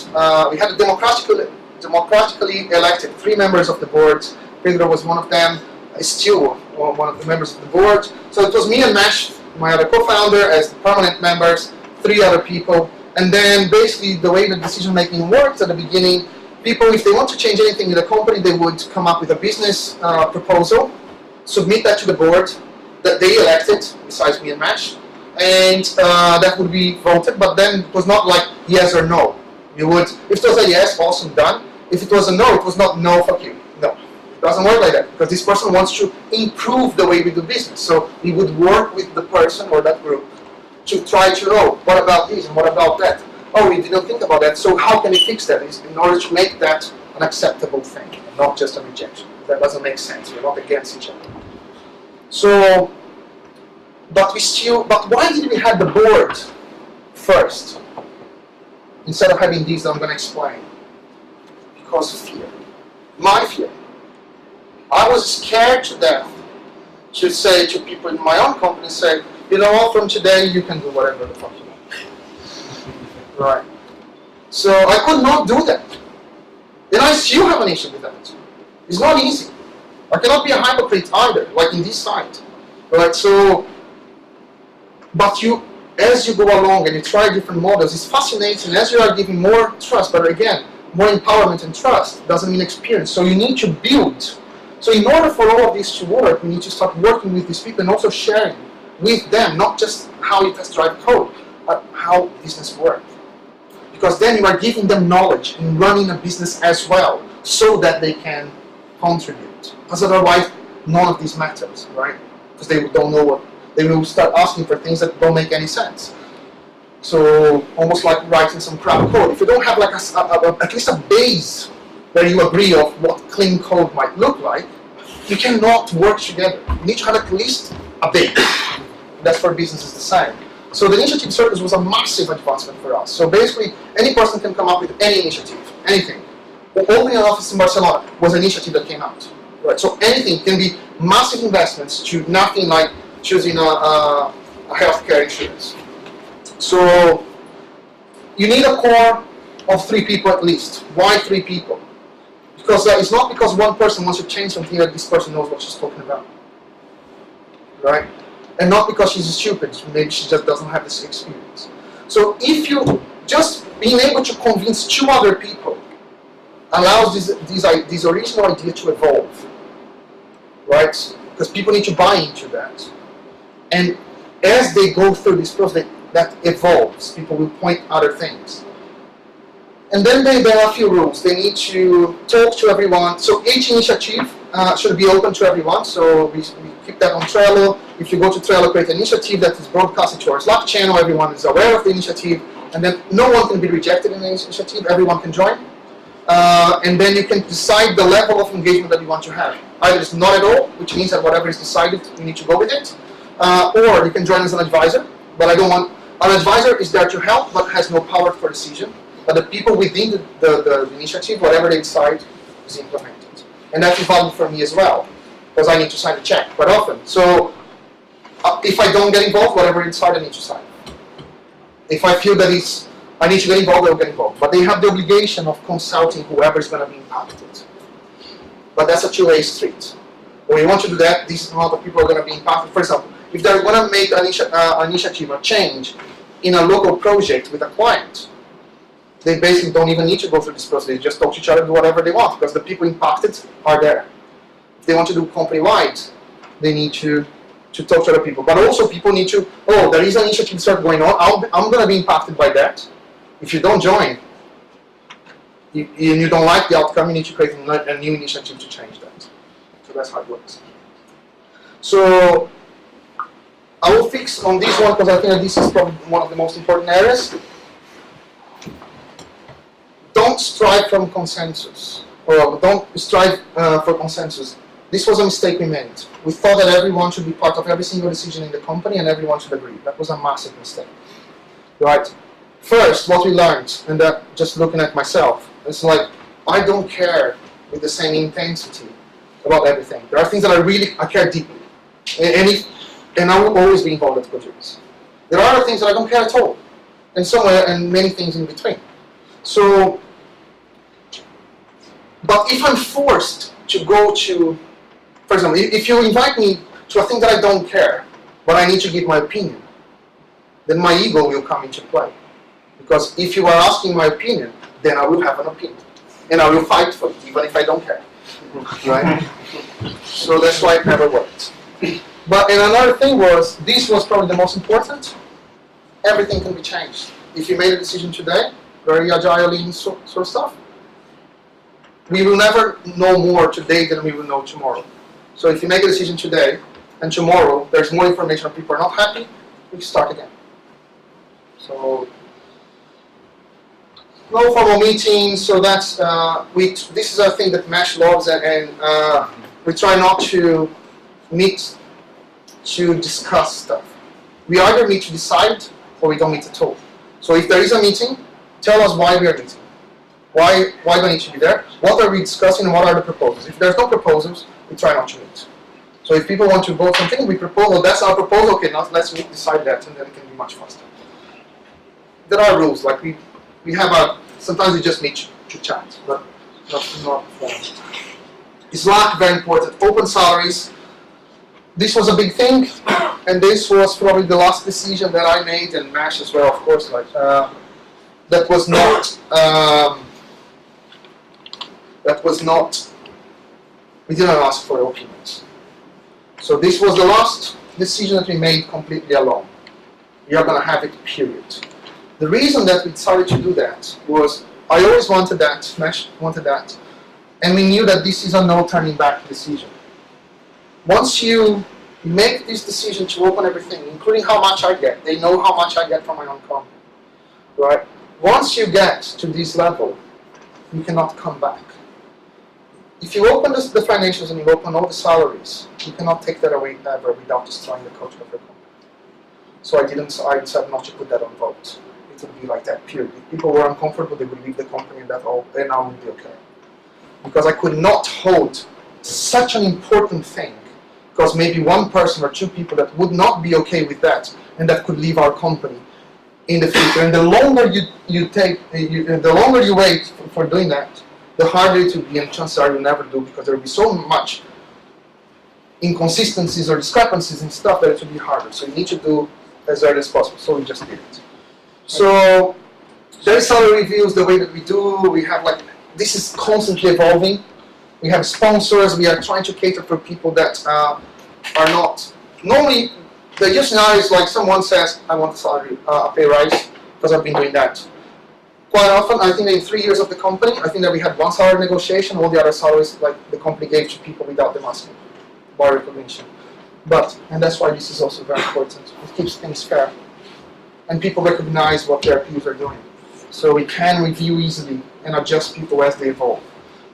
[SPEAKER 1] we had a democratically elected 3 members of the board. Pedro was one of them. Still one of the members of the board. So it was me and Mesh, my other co-founder, as the permanent members, 3 other people. And then basically the way the decision making worked at the beginning, people, if they want to change anything in the company, they would come up with a business proposal, submit that to the board that they elected, besides me and Mesh, and that would be voted. But then it was not like yes or no. You would, if it was a yes, awesome, done. If it was a no, it was not no, fuck you. No, it doesn't work like that, because this person wants to improve the way we do business. So we would work with the person or that group to try to know, what about this and what about that? Oh, we didn't think about that, so how can we fix that in order to make that an acceptable thing, and not just a rejection? That doesn't make sense. We're not against each other. So, but why did we have the board first, instead of having these that I'm going to explain? Because of fear. My fear. I was scared to death to say to people in my own company, say, you know what, from today you can do whatever the fuck you want. Right. So I could not do that. And I still have an issue with that. It's not easy. I cannot be a hypocrite either, like in this site. Right? So, but as you go along and you try different models, it's fascinating. As you are giving more trust, but again, more empowerment and trust doesn't mean experience. So you need to build. So in order for all of this to work, we need to start working with these people and also sharing with them, not just how you test drive code, but how business works. Because then you are giving them knowledge in running a business as well, so that they can contribute. Because otherwise, none of this matters, right? Because they don't know what, they will start asking for things that don't make any sense. So almost like writing some crap code. If you don't have like at least a base where you agree of what clean code might look like, you cannot work together. You need to have at least a base. That's for businesses the same. So the initiative circus was a massive advancement for us. So basically, any person can come up with any initiative, anything. Opening an office in Barcelona was an initiative that came out. Right? So anything can be massive investments to nothing like choosing a healthcare insurance. So you need a core of 3 people at least. Why 3 people? Because it's not because one person wants to change something that this person knows what she's talking about. Right? And not because she's stupid, maybe she just doesn't have this experience. So if you just being able to convince 2 other people allows this original idea to evolve, right? Because people need to buy into that. And as they go through this process, that evolves. People will point other things. And then there are a few rules. They need to talk to everyone. So each initiative should be open to everyone. So we keep that on Trello. If you go to Trello, create an initiative that is broadcasted to our Slack channel, everyone is aware of the initiative, and then no one can be rejected in the initiative, everyone can join. And then you can decide the level of engagement that you want to have. Either it's not at all, which means that whatever is decided, you need to go with it, or you can join as an advisor, but I don't want, an advisor is there to help, but has no power for decision. But the people within the initiative, whatever they decide, is implemented. And that is valid for me as well, because I need to sign the check quite often. So if I don't get involved, whatever they decide, I need to sign. If I feel that I need to get involved, I'll get involved. But they have the obligation of consulting whoever is going to be impacted. But that's a two-way street. When you want to do that, this amount of people are going to be impacted. For example, if they're going to make an initiative or change in a local project with a client, they basically don't even need to go through this process. They just talk to each other and do whatever they want, because the people impacted are there. If they want to do company-wide, they need to talk to other people. But also people need to, oh, there is an initiative start going on, I'm going to be impacted by that. If you don't join, and you don't like the outcome, you need to create a new initiative to change that. So that's how it works. So I will fix on this one, because I think that this is probably one of the most important areas. Don't strive from consensus, or don't strive for consensus. This was a mistake we made. We thought that everyone should be part of every single decision in the company and everyone should agree. That was a massive mistake. Right? First, what we learned, and that just looking at myself, it's like, I don't care with the same intensity about everything. There are things that I care deeply. And I will always be involved at projects. There are other things that I don't care at all. And many things in between. So, but if I'm forced to go to, for example, if you invite me to a thing that I don't care, but I need to give my opinion, then my ego will come into play. Because if you are asking my opinion, then I will have an opinion. And I will fight for it, even if I don't care. Right? So that's why it never worked. But and another thing was, this was probably the most important, everything can be changed. If you made a decision today, very agile lean sort of stuff, we will never know more today than we will know tomorrow. So if you make a decision today, and tomorrow there's more information and people are not happy, we start again. So no formal meetings, so that's, this is a thing that MASH loves, and we try not to meet to discuss stuff. We either meet to decide, or we don't meet at all. So if there is a meeting, tell us why we are meeting. Why do I need to be there? What are we discussing, and what are the proposals? If there's no proposals, we try not to meet. So if people want to vote something, we propose, oh, that's our proposal, okay, now let's meet, decide that, and then it can be much faster. There are rules, like we have sometimes we just meet to chat, but not formal. Slack, very important. Open salaries. This was a big thing, and this was probably the last decision that I made, and MASH as well, of course. Like that was not. We didn't ask for opinions. So this was the last decision that we made completely alone. We are going to have it, period. The reason that we decided to do that was I always wanted that, MASH wanted that, and we knew that this is a no turning back decision. Once you make this decision to open everything, including how much I get, they know how much I get from my own company, right? Once you get to this level, you cannot come back. If you open the financials and you open all the salaries, you cannot take that away ever without destroying the culture of your company. So I decided not to put that on vote. It would be like that, period. If people were uncomfortable, they would leave the company, and then I would be okay. Because I could not hold such an important thing, because maybe one person or two people that would not be okay with that, and that could leave our company in the future. And the longer the longer you wait for doing that, the harder it will be, and chances are you'll never do, because there will be so much inconsistencies or discrepancies and stuff that it will be harder. So you need to do as early as possible. So we just did it. So there is salary reviews, the way that we do. We have this is constantly evolving. We have sponsors. We are trying to cater for people that are not. Normally, the usual scenario is like someone says, I want a salary, a pay rise, because I've been doing that. Quite often, I think in 3 years of the company, I think that we had one salary negotiation, all the other salaries the company gave to people without them asking, by recognition. And that's why this is also very important. It keeps things fair. And people recognize what their peers are doing. So we can review easily and adjust people as they evolve.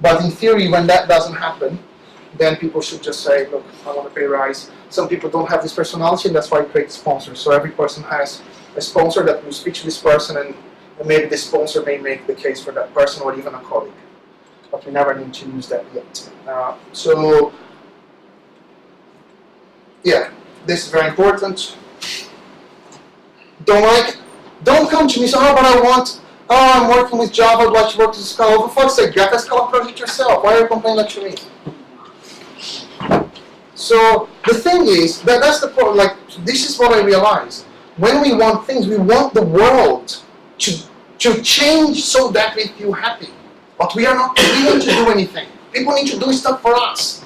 [SPEAKER 1] But in theory, when that doesn't happen, then people should just say, look, I want a pay rise. Some people don't have this personality, and that's why we create sponsors. So every person has a sponsor that will speak to this person, and maybe the sponsor may make the case for that person or even a colleague. But we never need to use that yet. Yeah, this is very important. Don't come to me, so I'm working with Java, I'd like to work with Scala. For fuck's sake, get a Scala project yourself. Why are you complaining to me? So the thing is, that's the problem. This is what I realized. When we want things, we want the world to change so that we feel happy. But we are not willing to do anything. People need to do stuff for us.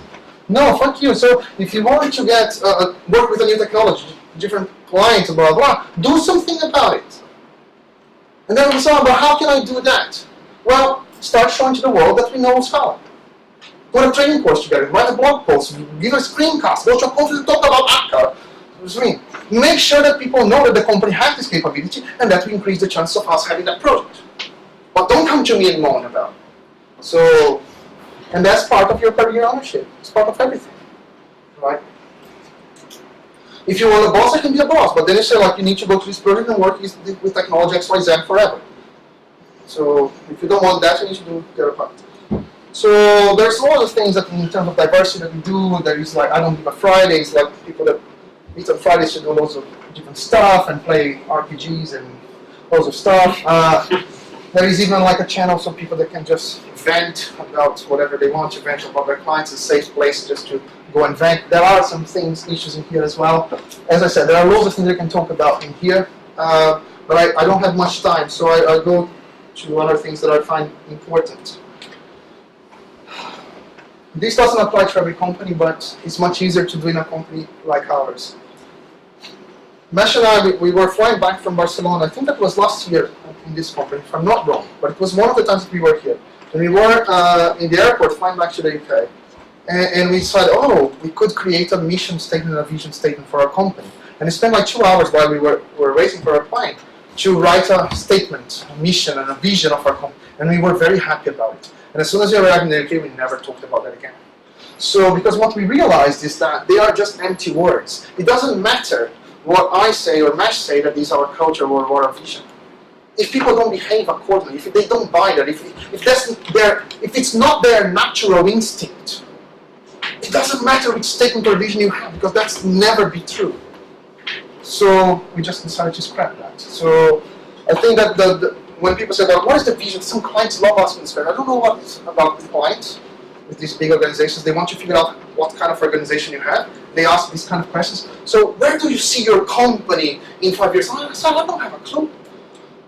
[SPEAKER 1] No, fuck you. So if you want to get work with a new technology, different clients, blah blah, do something about it. And then we saw, but how can I do that? Well, start showing to the world that we know Scala. Put a training course together, write a blog post, give a screencast, go to a conference and talk about Akka. Make sure that people know that the company has this capability and that we increase the chances of us having that project. But don't come to me and moan about it. So, and that's part of your career ownership. It's part of everything, right? If you want a boss, I can be a boss, but then you say you need to go to this project and work with technology XYZ forever. So if you don't want that, you need to do the other part. So there's a lot of things that in terms of diversity that we do. There is I don't give a Fridays, people that meet on Fridays should do loads of different stuff and play RPGs and loads of stuff. There is even a channel for people that can just vent about whatever they want to vent about their clients, a safe place just to go and vent. There are some issues in here as well. As I said, there are loads of things I can talk about in here, but I don't have much time, so I go to other things that I find important. This doesn't apply to every company, but it's much easier to do in a company like ours. Mesh and I, we were flying back from Barcelona. I think that was last year in this company, if I'm not wrong, but it was one of the times that we were here. And we were in the airport flying back to the UK. And we decided, we could create a mission statement and a vision statement for our company. And we spent 2 hours while we were waiting for our plane to write a statement, a mission, and a vision of our company. And we were very happy about it. And as soon as we arrived in the UK, we never talked about that again. So, because what we realized is that they are just empty words. It doesn't matter what I say or Mesh say that is our culture or our vision. If people don't behave accordingly, if they don't buy that, if it's not their natural instinct, it doesn't matter which statement or vision you have, because that's never be true. So we just decided to scrap that. So I think that when people say, what is the vision? Some clients love asking this question. I don't know what it's about the clients with these big organizations. They want to figure out what kind of organization you have. They ask these kind of questions. So where do you see your company in 5 years? I don't have a clue.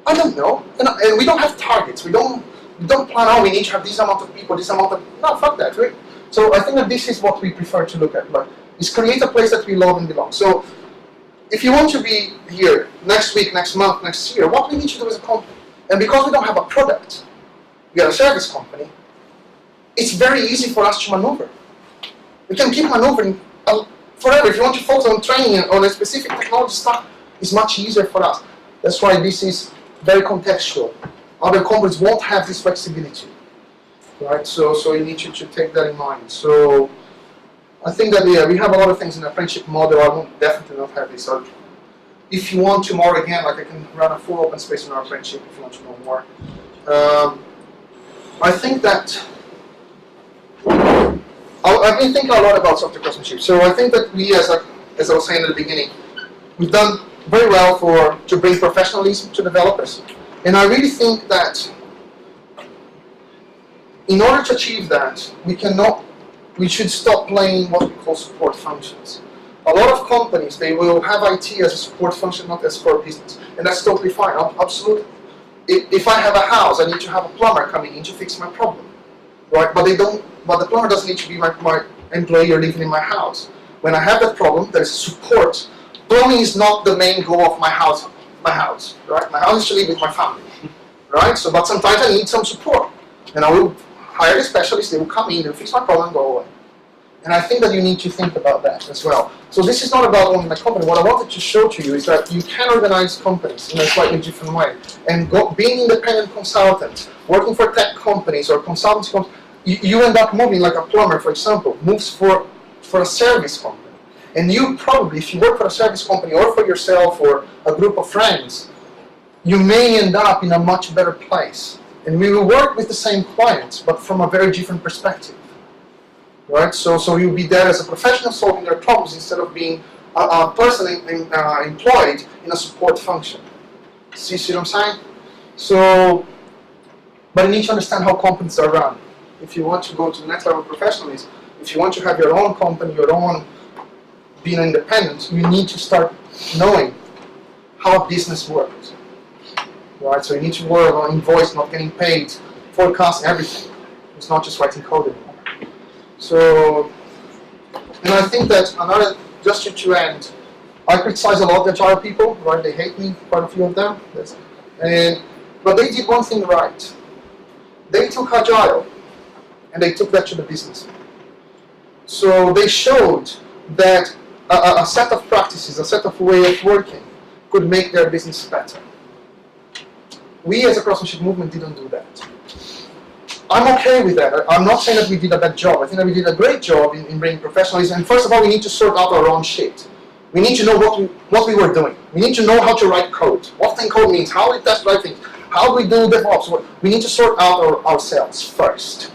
[SPEAKER 1] I don't know. And we don't have targets. We don't plan, we need to have this amount of people, this amount of... No, fuck that, right? So I think that this is what we prefer to look at. Is create a place that we love and belong. So if you want to be here next week, next month, next year, what we need to do as a company, and because we don't have a product, we are a service company, it's very easy for us to maneuver. We can keep maneuvering forever. If you want to focus on training on a specific technology stuff, it's much easier for us. That's why this is very contextual. Other companies won't have this flexibility, right? So you need to take that in mind. So I think that we have a lot of things in the apprenticeship model. I won't definitely not have this. So if you want tomorrow again, I can run a full open space in our apprenticeship if you want to know more. I think that I've been thinking a lot about software craftsmanship. So I think that we, as I was saying at the beginning, we've done very well to bring professionalism to developers. And I really think that in order to achieve that, we should stop playing what we call support functions. A lot of companies, they will have IT as a support function, not as core business. And that's totally fine, absolutely. If I have a house, I need to have a plumber coming in to fix my problem, right? But the plumber doesn't need to be my employee or living in my house. When I have that problem, there's support. Plumbing is not the main goal of my house, right? My house is to live with my family, right? So, but sometimes I need some support. And I will hire a specialist, they will come in, they'll fix my problem and go away. And I think that you need to think about that as well. So this is not about owning a company. What I wanted to show to you is that you can organize companies in a slightly different way. And being independent consultants, working for tech companies or consultancy companies, you end up moving, like a plumber, for example, moves for a service company. And you probably, if you work for a service company or for yourself or a group of friends, you may end up in a much better place. And we will work with the same clients, but from a very different perspective. Right? So you'll be there as a professional solving their problems instead of being a person employed in a support function. See what I'm saying? So, but you need to understand how companies are run. If you want to go to the next level of professionalism, if you want to have your own company, your own being independent, you need to start knowing how business works. Right? So you need to work on invoice, not getting paid, forecast everything. It's not just writing code anymore. So, and I think that another, just to end, I criticize a lot the agile people, right? They hate me, quite a few of them. But they did one thing right. They took agile and they took that to the business. So they showed that a set of practices, a set of way of working could make their business better. We as a craftsmanship movement didn't do that. I'm okay with that. I'm not saying that we did a bad job. I think that we did a great job in bringing professionalism. And first of all, we need to sort out our own shit. We need to know what we were doing. We need to know how to write code. What thing code means, how we test right things, how we do DevOps. We need to sort out ourselves first.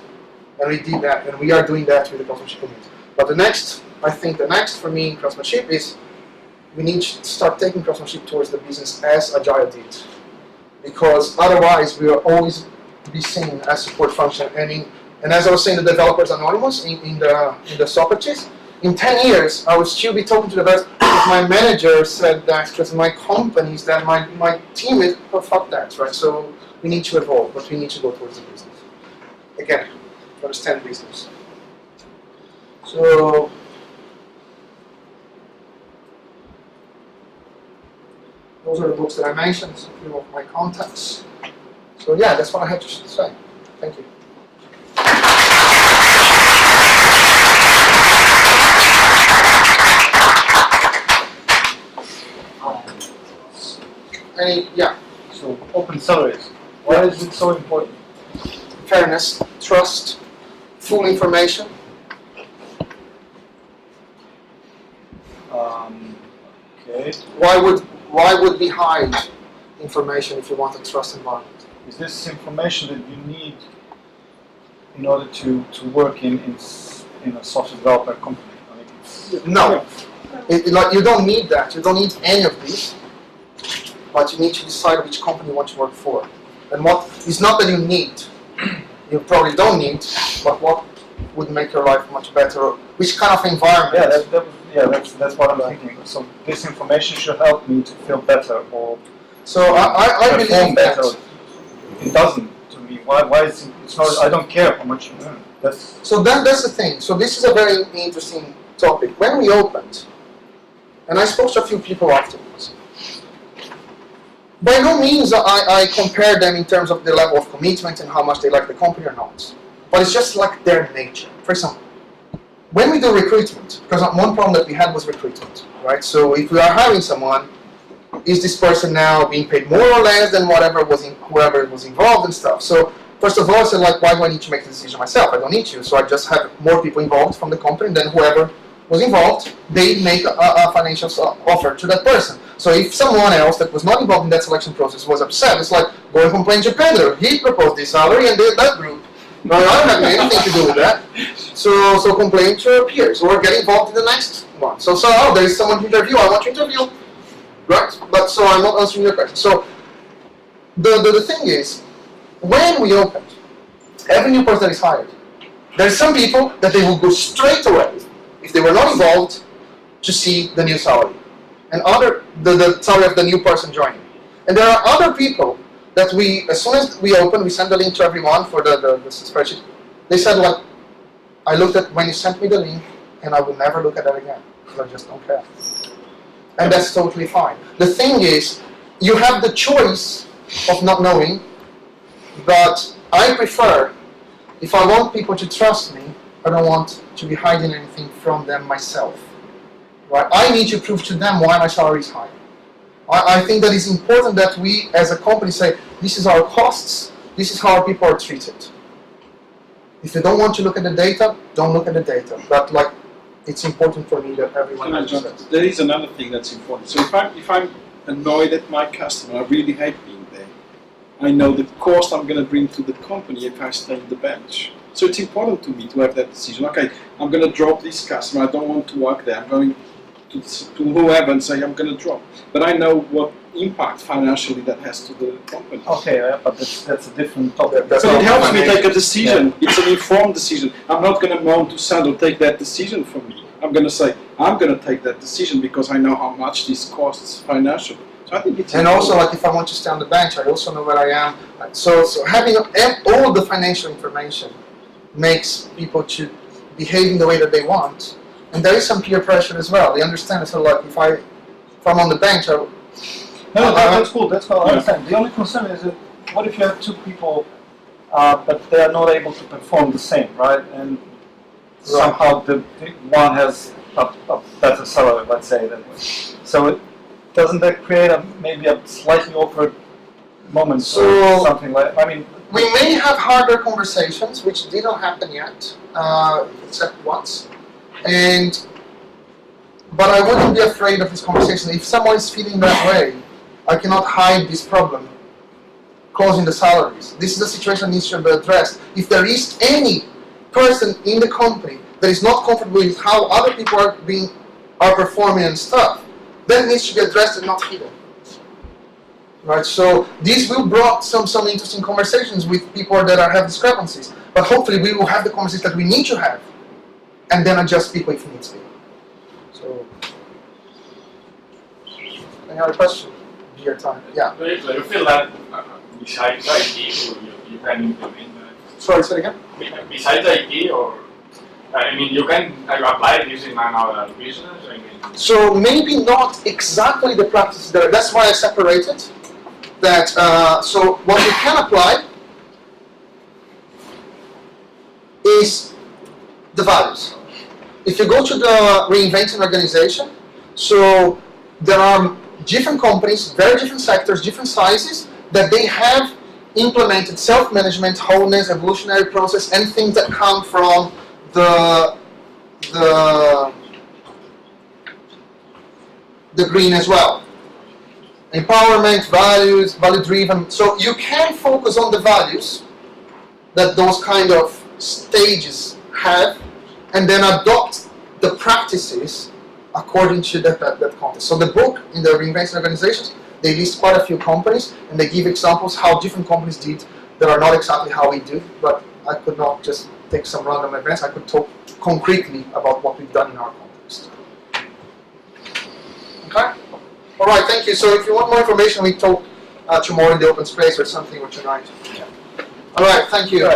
[SPEAKER 1] And we did that, and we are doing that with the craftsmanship community. But I think the next for me in craftsmanship is we need to start taking craftsmanship towards the business as Agile did. Because otherwise we will always be seen as support function. And as I was saying, the developers anonymous in the Socrates, in 10 years I will still be talking to the developers because my manager said that, because my companies, that my team is, oh, fuck that, right? So we need to evolve, but we need to go towards the business. Again, to understand business. So those are the books that I mentioned, a few of my contacts. So yeah, that's what I had to say. Thank you. Yeah.
[SPEAKER 2] So open salaries. Why is it so important?
[SPEAKER 1] Fairness, trust, full information.
[SPEAKER 2] Okay.
[SPEAKER 1] Why would we hide information if you want a trust environment?
[SPEAKER 2] Is this information that you need in order to work in a software developer company? I mean,
[SPEAKER 1] no. You don't need that. You don't need any of these. But you need to decide which company you want to work for. And what is not that you need. You probably don't need, but what would make your life much better? Which kind of environment?
[SPEAKER 2] That's what I'm thinking. So this information should help me to feel better or
[SPEAKER 1] so I believe
[SPEAKER 2] better.
[SPEAKER 1] that.
[SPEAKER 2] It doesn't to me. Why is it? It's not. I don't care how much you learn. That's
[SPEAKER 1] the thing. So this is a very interesting topic. When we opened, and I spoke to a few people afterwards. By no means I compare them in terms of the level of commitment and how much they like the company or not. But it's just like their nature. For example, when we do recruitment, because one problem that we had was recruitment, right? So if we are hiring someone, is this person now being paid more or less than whoever was involved and stuff? So first of all, I said, like, why do I need to make the decision myself? I don't need to. So I just have more people involved from the company, and then whoever was involved, they make a financial offer to that person. So if someone else that was not involved in that selection process was upset, it's like, go and complain to Pedro. He proposed this salary and that group. No, I don't have anything to do with that. So complain to your peers or get involved in the next one. So there is someone to interview, I want to interview. Right? But so I'm not answering your question. So the thing is, when we opened, every new person that is hired, there are some people that they will go straight away, if they were not involved, to see the new salary, and the salary of the new person joining. And there are other people that we, as soon as we open, we send the link to everyone for the spreadsheet. They said, like, I looked at when you sent me the link, and I will never look at that again because I just don't care. And that's totally fine. The thing is, you have the choice of not knowing, but I prefer, if I want people to trust me, I don't want to be hiding anything from them myself. Right? I need to prove to them why my salary is high. I think that it's important that we, as a company, say, this is our costs, this is how our people are treated. If you don't want to look at the data, don't look at the data. But like, it's important for me that everyone understands.
[SPEAKER 3] There is another thing that's important. So if I'm annoyed at my customer, I really hate being there. I know the cost I'm going to bring to the company if I stay in the bench. So it's important to me to have that decision. Okay, I'm going to drop this customer. I don't want to work there. I'm going to whoever and say I'm going to drop. But I know what impact financially that has to the company.
[SPEAKER 2] Okay, but that's a different topic.
[SPEAKER 3] But it helps me take a decision. Yeah. It's an informed decision. I'm not going to moan to Sandro, take that decision for me. I'm going to say, I'm going to take that decision because I know how much this costs financially. So I think it's
[SPEAKER 1] and also, like, if I want to stay on the bench, I also know where I am. So having all the financial information makes people to behave in the way that they want. And there is some peer pressure as well. They understand. So like, if I'm on the bench,
[SPEAKER 2] no, that's cool. That's cool. I understand. The only concern is that what if you have two people, but they are not able to perform the same, right? And somehow the one has a better salary, let's say that way. So doesn't that create maybe a slightly awkward moment?
[SPEAKER 1] So
[SPEAKER 2] or something like? I mean,
[SPEAKER 1] we may have harder conversations, which didn't happen yet, except once. But I wouldn't be afraid of this conversation. If someone is feeling that way, I cannot hide this problem, closing the salaries. This is a situation that needs to be addressed. If there is any person in the company that is not comfortable with how other people are performing and stuff, that needs to be addressed and not hidden. Right? So this will bring some interesting conversations with people that have discrepancies. But hopefully we will have the conversations that we need to have, and then adjust people if needs be. So, any other question? Your time. Yeah.
[SPEAKER 4] So you feel that besides IT, you can implement that?
[SPEAKER 1] Sorry, say it again?
[SPEAKER 4] Besides IT, or I mean, you can apply it using another business? I mean,
[SPEAKER 1] so maybe not exactly the practices there. That's why I separated that. So what you can apply is the values. If you go to the Reinventing Organization, so there are different companies, very different sectors, different sizes, that they have implemented self-management, wholeness, evolutionary process, and things that come from the green as well. Empowerment, values, value-driven. So you can focus on the values that those kind of stages have, and then adopt the practices according to that context. So the book, in the Reinventing Organizations, they list quite a few companies, and they give examples how different companies did that are not exactly how we do, but I could not just take some random events. I could talk concretely about what we've done in our context. Okay? All right, thank you. So if you want more information, we talk tomorrow in the open space or something, or tonight. All right, thank you.